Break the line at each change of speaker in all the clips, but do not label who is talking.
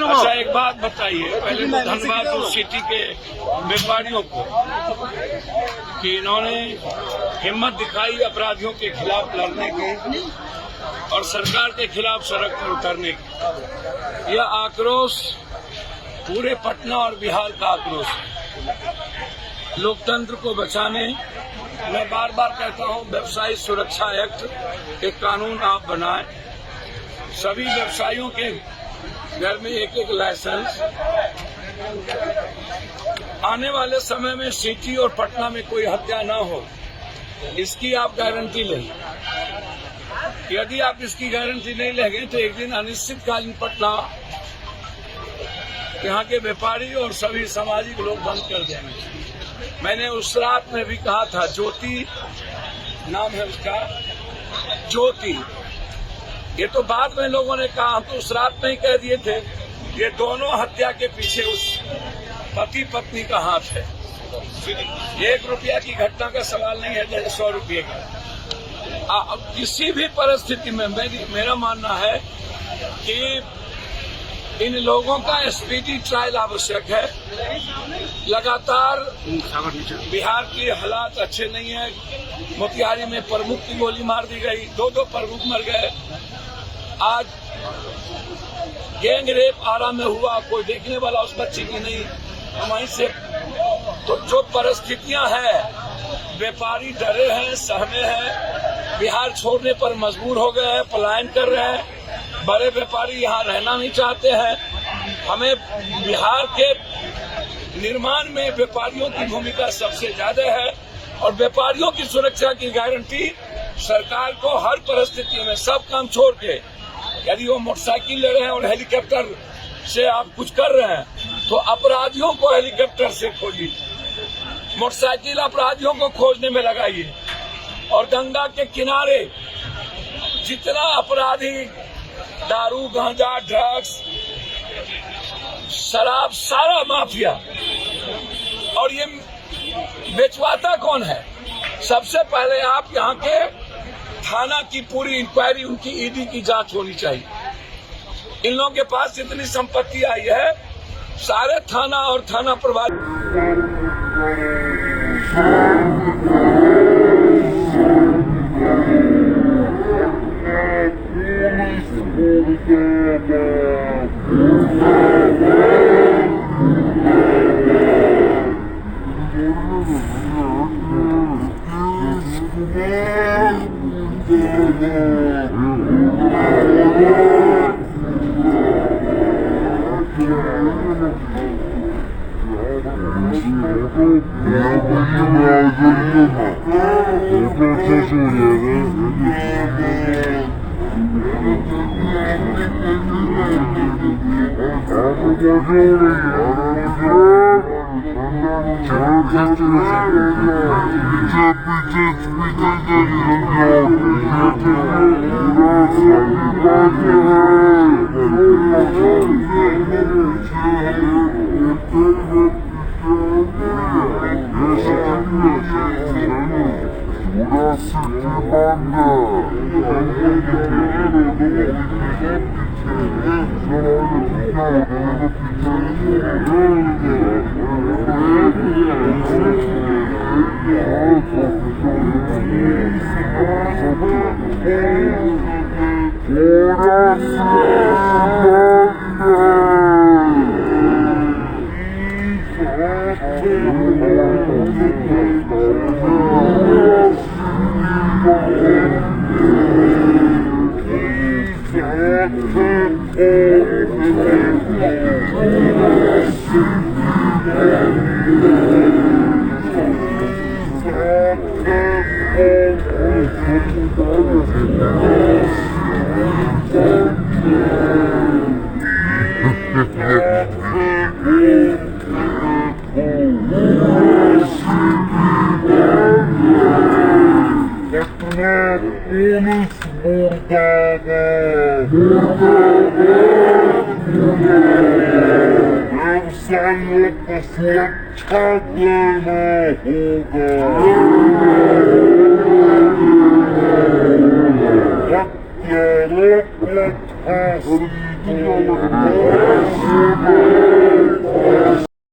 अच्छा, एक बात बताइए, पहले तो धन्यवाद उस सिटी के व्यापारियों को कि इन्होंने हिम्मत दिखाई अपराधियों के खिलाफ लड़ने की और सरकार के खिलाफ सड़क पर उतरने की। यह आक्रोश पूरे पटना और बिहार का आक्रोश है। लोकतंत्र को बचाने मैं बार बार कहता हूं, व्यवसायी सुरक्षा एक्ट एक कानून आप बनाएं। सभी व्यवसायियों के घर में एक एक लाइसेंस। आने वाले समय में सिटी और पटना में कोई हत्या न हो, इसकी आप गारंटी लें। यदि आप इसकी गारंटी नहीं लेंगे तो एक दिन अनिश्चितकालीन पटना यहाँ के व्यापारी और सभी सामाजिक लोग बंद कर देंगे। मैंने उस रात में भी कहा था, ज्योति नाम है उसका, ज्योति, ये तो बाद में लोगों ने कहा, तो उस रात में ही कह दिए थे। ये दोनों हत्या के पीछे उस पति पत्नी का हाथ है। 1 रुपया की घटना का सवाल नहीं है, जैसे 100 रुपये का। किसी भी परिस्थिति में मेरा मानना है कि इन लोगों का स्पीडी ट्रायल आवश्यक है। लगातार बिहार के हालात अच्छे नहीं है। मोतिहारी में प्रमुख की गोली मार दी गई, 2 प्रमुख मर गए। आज गैंग रेप आरा में हुआ, कोई देखने वाला उस बच्ची की नहीं। वहीं से तो जो परिस्थितियां हैं, व्यापारी डरे हैं, सहमे हैं, बिहार छोड़ने पर मजबूर हो गए हैं, पलायन कर रहे हैं। बड़े व्यापारी यहाँ रहना नहीं चाहते हैं। हमें बिहार के निर्माण में व्यापारियों की भूमिका सबसे ज्यादा है और व्यापारियों की सुरक्षा की गारंटी सरकार को हर परिस्थिति में, सब काम छोड़ के, यदि वो मोटरसाइकिल ले रहे हैं और हेलीकॉप्टर से आप कुछ कर रहे हैं तो अपराधियों को हेलीकॉप्टर से खोजिए, मोटरसाइकिल अपराधियों को खोजने में लगाइए। और गंगा के किनारे जितना अपराधी दारू, गांजा, ड्रग्स, शराब, सारा माफिया, और ये बेचवाता कौन है? सबसे पहले आप यहाँ के थाना की पूरी इंक्वायरी, उनकी ईडी की जांच होनी चाहिए। इन लोगों के पास जितनी संपत्ति आई है सारे थाना और थाना प्रभारी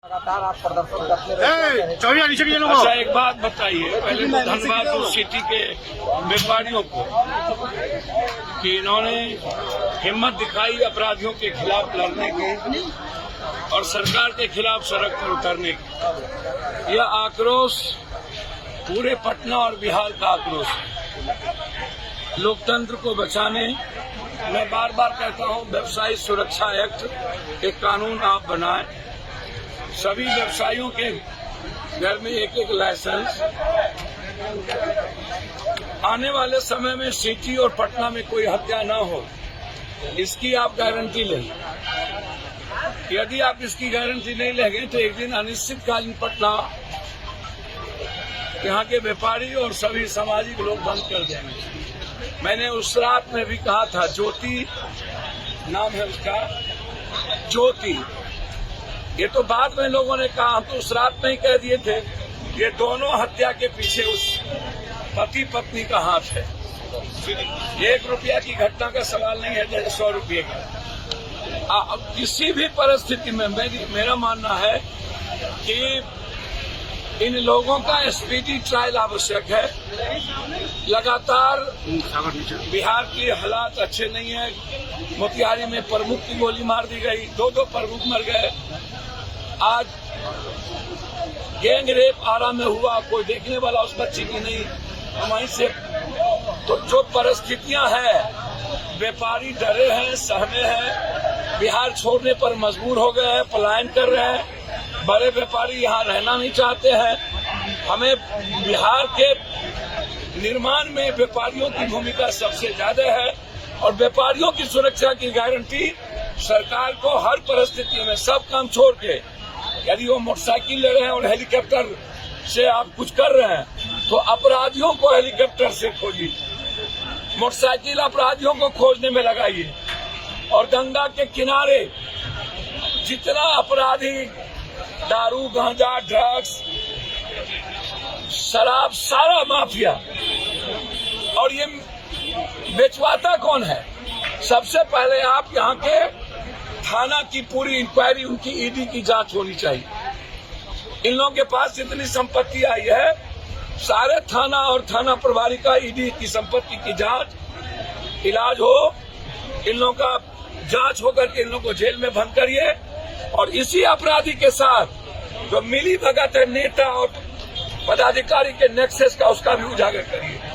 लगातार आप प्रदर्शन करते रहते हैं।
अच्छा, एक बात बताइए, पहले तो धन्यवाद उस सिटी के व्यापारियों को कि इन्होंने हिम्मत दिखाई अपराधियों के खिलाफ लड़ने की और सरकार के खिलाफ सड़क पर उतरने की। यह आक्रोश पूरे पटना और बिहार का आक्रोश है। लोकतंत्र को बचाने मैं बार बार कहता हूं, व्यवसायी सुरक्षा एक्ट एक कानून आप बनाएं, सभी व्यवसायियों के घर में एक एक लाइसेंस। आने वाले समय में सिटी और पटना में कोई हत्या न हो, इसकी आप गारंटी लें। यदि आप इसकी गारंटी नहीं लेंगे तो एक दिन अनिश्चितकालीन पटना यहाँ के व्यापारी और सभी सामाजिक लोग बंद कर देंगे। मैंने उस रात में भी कहा था, ज्योति नाम है उसका, ज्योति। ये तो बाद में लोगों ने कहा, हम तो उस रात में ही कह दिए थे। ये दोनों हत्या के पीछे उस पति पत्नी का हाथ है। 1 रुपया की घटना का सवाल नहीं है, 100 रुपये का। किसी भी परिस्थिति में मेरा मानना है कि इन लोगों का स्पीडी ट्रायल आवश्यक है। लगातार बिहार के हालात अच्छे नहीं है। मोतिहारी में प्रमुख की गोली मार दी गई, 2 प्रमुख मर गए। आज गैंग रेप आरा में हुआ, कोई देखने वाला उस बच्ची की नहीं। वहीं से तो जो परिस्थितियां हैं, व्यापारी डरे हैं, सहमे हैं, बिहार छोड़ने पर मजबूर हो गए हैं, पलायन कर रहे हैं। बड़े व्यापारी यहाँ रहना नहीं चाहते हैं। हमें बिहार के निर्माण में व्यापारियों की भूमिका सबसे ज्यादा है और व्यापारियों की सुरक्षा की गारंटी सरकार को हर परिस्थिति में, सब काम छोड़ के, यदि वो मोटरसाइकिल ले रहे हैं और हेलीकॉप्टर से आप कुछ कर रहे हैं तो अपराधियों को हेलीकॉप्टर से खोजिए, मोटरसाइकिल अपराधियों को खोजने में लगाइए। और गंगा के किनारे जितना अपराधी दारू, गांजा, ड्रग्स, शराब, सारा माफिया, और ये बेचवाता कौन है? सबसे पहले आप यहाँ के थाना की पूरी इंक्वायरी, उनकी ईडी की जांच होनी चाहिए। इन लोगों के पास जितनी संपत्ति आई है, सारे थाना और थाना प्रभारी का ईडी की संपत्ति की जांच, इलाज हो, इन लोगों का जांच होकर के इन लोगों को जेल में बंद करिए और इसी अपराधी के साथ जो मिली भगत है नेता और पदाधिकारी के नेक्सस का, उसका भी उजागर करिए।